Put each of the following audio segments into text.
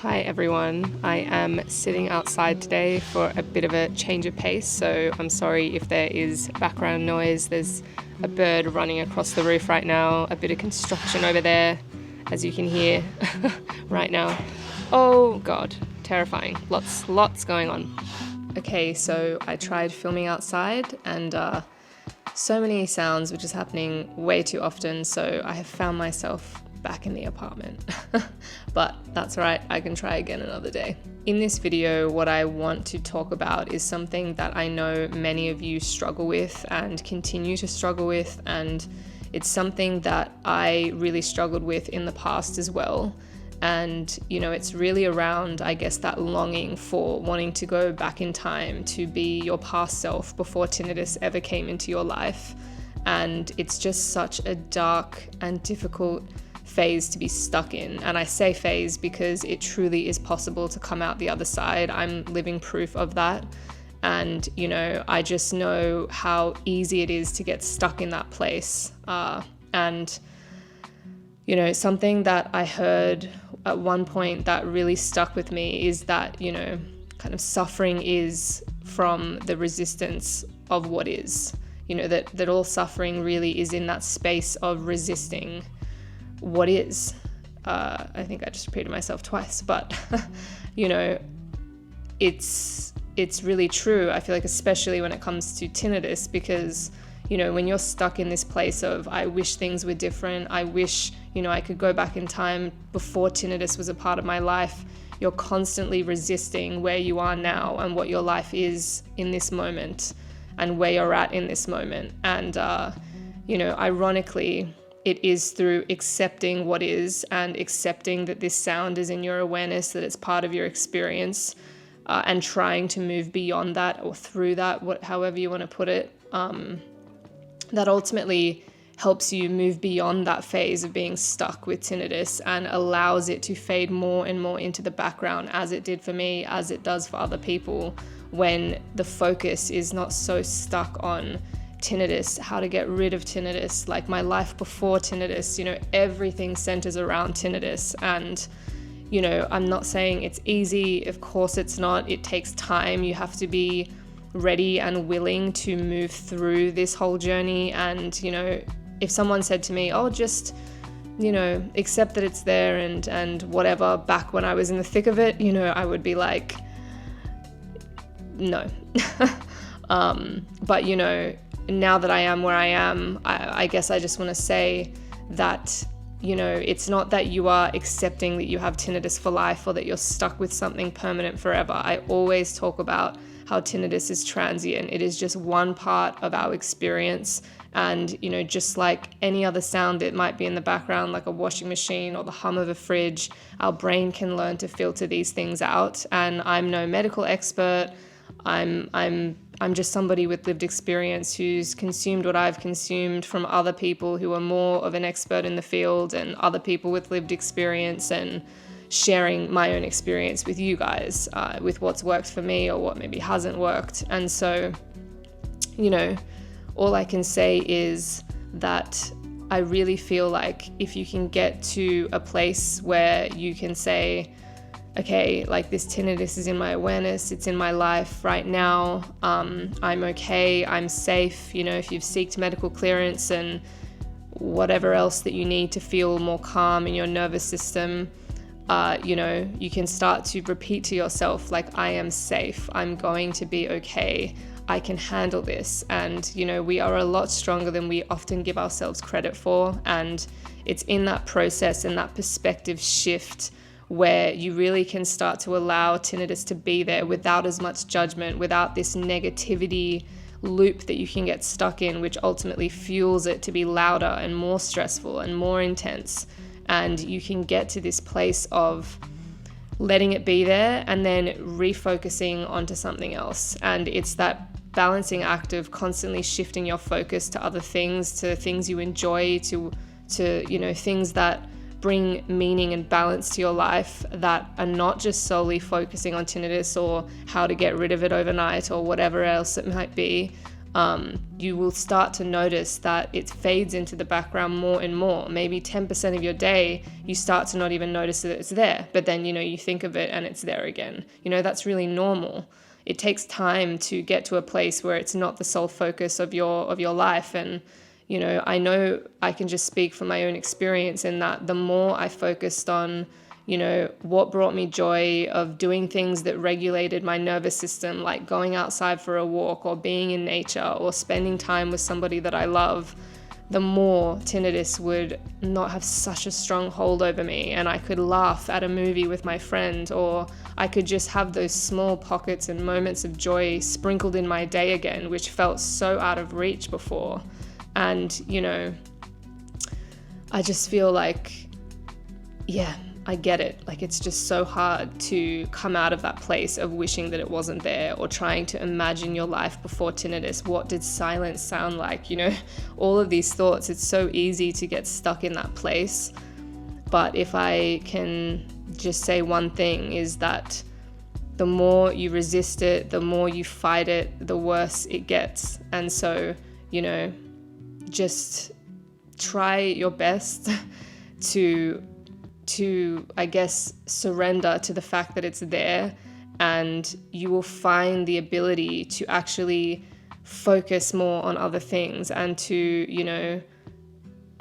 Hi everyone, I am sitting outside today for a bit of a change of pace, so I'm sorry if there is background noise. There's a bird running across the roof right now, a bit of construction over there, as you can hear right now. Oh god, terrifying. Lots going on. Okay, so I tried filming outside and so many sounds were just happening way too often, so I have found myself back in the apartment. But that's right, I can try again another day. In this video, what I want to talk about is something that I know many of you struggle with and continue to struggle with, and it's something that I really struggled with in the past as well. And, it's really around, I guess, that longing for wanting to go back in time to be your past self before tinnitus ever came into your life. And it's just such a dark and difficult phase to be stuck in. And I say phase because it truly is possible to come out the other side. I'm living proof of that. And, I just know how easy it is to get stuck in that place. Something that I heard at one point that really stuck with me is that, kind of suffering is from the resistance of what is. That all suffering really is in that space of resisting what is. I think I just repeated myself twice, but it's really true. I feel like, especially when it comes to tinnitus, because when you're stuck in this place of, I wish things were different, I wish I could go back in time before tinnitus was a part of my life, you're constantly resisting where you are now and what your life is in this moment and where you're at in this moment. And ironically, it is through accepting what is and accepting that this sound is in your awareness, that it's part of your experience, and trying to move beyond that or through that, however you want to put it, that ultimately helps you move beyond that phase of being stuck with tinnitus and allows it to fade more and more into the background, as it did for me, as it does for other people, when the focus is not so stuck on tinnitus, how to get rid of tinnitus, like my life before tinnitus, everything centers around tinnitus. And, I'm not saying it's easy. Of course it's not. It takes time. You have to be ready and willing to move through this whole journey. And, if someone said to me, oh, just, accept that it's there and whatever, back when I was in the thick of it, I would be like, no. But, now that I am where I am, I guess I just want to say that, it's not that you are accepting that you have tinnitus for life or that you're stuck with something permanent forever. I always talk about how tinnitus is transient. It is just one part of our experience. And, just like any other sound that might be in the background, like a washing machine or the hum of a fridge, our brain can learn to filter these things out. And I'm no medical expert. I'm just somebody with lived experience who's consumed what I've consumed from other people who are more of an expert in the field, and other people with lived experience, and sharing my own experience with you guys, with what's worked for me or what maybe hasn't worked. And so, all I can say is that I really feel like if you can get to a place where you can say, okay, like this tinnitus is in my awareness, it's in my life right now, I'm okay, I'm safe, if you've sought medical clearance and whatever else that you need to feel more calm in your nervous system, you can start to repeat to yourself, like, I am safe, I'm going to be okay, I can handle this. And, we are a lot stronger than we often give ourselves credit for. And it's in that process and that perspective shift where you really can start to allow tinnitus to be there without as much judgment, without this negativity loop that you can get stuck in, which ultimately fuels it to be louder and more stressful and more intense. And you can get to this place of letting it be there and then refocusing onto something else. And it's that balancing act of constantly shifting your focus to other things, to things you enjoy, to things that bring meaning and balance to your life, that are not just solely focusing on tinnitus or how to get rid of it overnight or whatever else it might be, you will start to notice that it fades into the background more and more. Maybe 10% of your day, you start to not even notice that it's there, but then, you think of it and it's there again. That's really normal. It takes time to get to a place where it's not the sole focus of your life. And, I know I can just speak from my own experience in that the more I focused on what brought me joy of doing things that regulated my nervous system, like going outside for a walk or being in nature or spending time with somebody that I love, the more tinnitus would not have such a strong hold over me, and I could laugh at a movie with my friend, or I could just have those small pockets and moments of joy sprinkled in my day again, which felt so out of reach before. And, I just feel like, I get it. Like, it's just so hard to come out of that place of wishing that it wasn't there, or trying to imagine your life before tinnitus. What did silence sound like? All of these thoughts, it's so easy to get stuck in that place. But if I can just say one thing, is that the more you resist it, the more you fight it, the worse it gets. And so, just try your best to I guess surrender to the fact that it's there, and you will find the ability to actually focus more on other things and to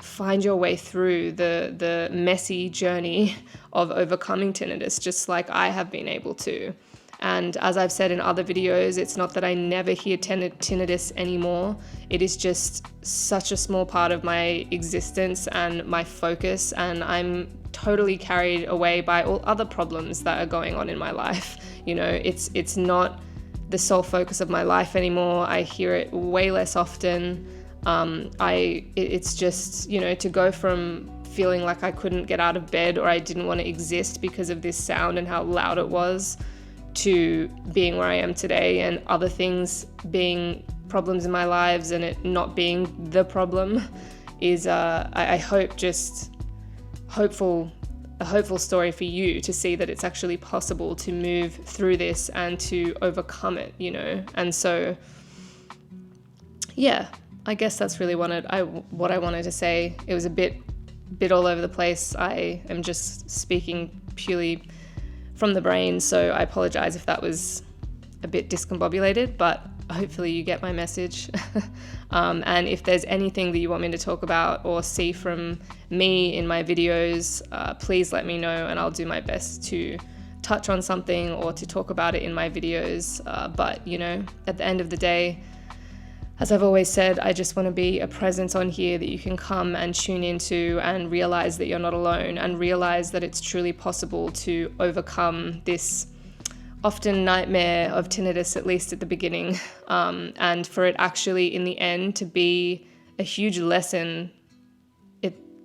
find your way through the messy journey of overcoming tinnitus, just like I have been able to. And as I've said in other videos, it's not that I never hear tinnitus anymore. It is just such a small part of my existence and my focus, and I'm totally carried away by all other problems that are going on in my life. It's not the sole focus of my life anymore. I hear it way less often. It's just, to go from feeling like I couldn't get out of bed or I didn't want to exist because of this sound and how loud it was, to being where I am today and other things being problems in my lives and it not being the problem is, I hope, just a hopeful story for you to see that it's actually possible to move through this and to overcome it, And so, I guess that's really what I wanted to say. It was a bit all over the place. I am just speaking purely from the brain, so I apologize if that was a bit discombobulated, but hopefully you get my message. And if there's anything that you want me to talk about or see from me in my videos, please let me know, and I'll do my best to touch on something or to talk about it in my videos. But at the end of the day, as I've always said, I just want to be a presence on here that you can come and tune into and realize that you're not alone, and realize that it's truly possible to overcome this often nightmare of tinnitus, at least at the beginning, and for it actually in the end to be a huge lesson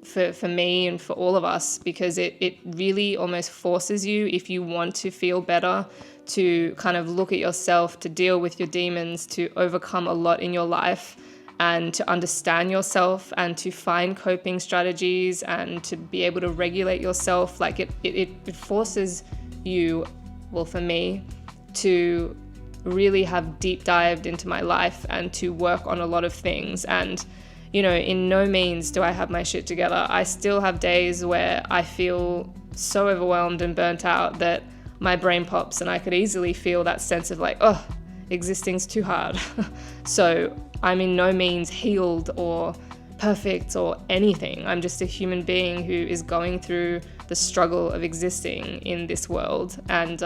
for me and for all of us, because it really almost forces you, if you want to feel better, to kind of look at yourself, to deal with your demons, to overcome a lot in your life, and to understand yourself and to find coping strategies and to be able to regulate yourself. Like it forces you, well, for me, to really have deep dived into my life and to work on a lot of things. And in no means do I have my shit together. I still have days where I feel so overwhelmed and burnt out that my brain pops, and I could easily feel that sense of like, oh, existing's too hard. So I'm in no means healed or perfect or anything. I'm just a human being who is going through the struggle of existing in this world. And,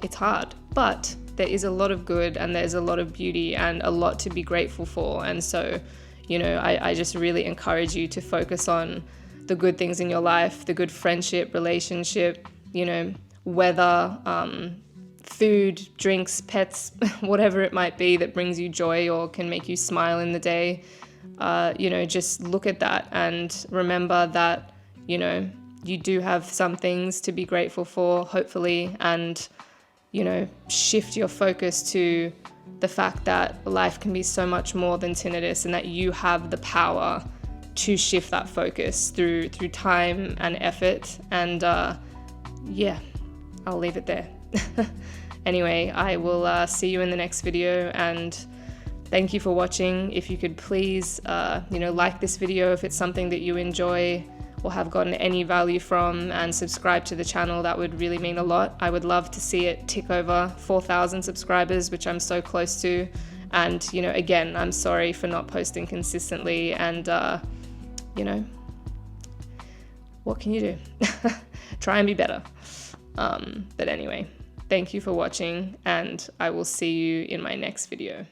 it's hard, but there is a lot of good and there's a lot of beauty and a lot to be grateful for. And so, I just really encourage you to focus on the good things in your life, the good friendship, relationship, weather, food, drinks, pets, whatever it might be that brings you joy or can make you smile in the day. Just look at that and remember that, you do have some things to be grateful for, hopefully, and, shift your focus to the fact that life can be so much more than tinnitus, and that you have the power to shift that focus through time and effort. And I'll leave it there. Anyway, I will see you in the next video, and thank you for watching. If you could please, like this video if it's something that you enjoy or have gotten any value from, and subscribe to the channel. That would really mean a lot. I would love to see it tick over 4,000 subscribers, which I'm so close to. And, again, I'm sorry for not posting consistently, and, what can you do? Try and be better. But anyway, thank you for watching, and I will see you in my next video.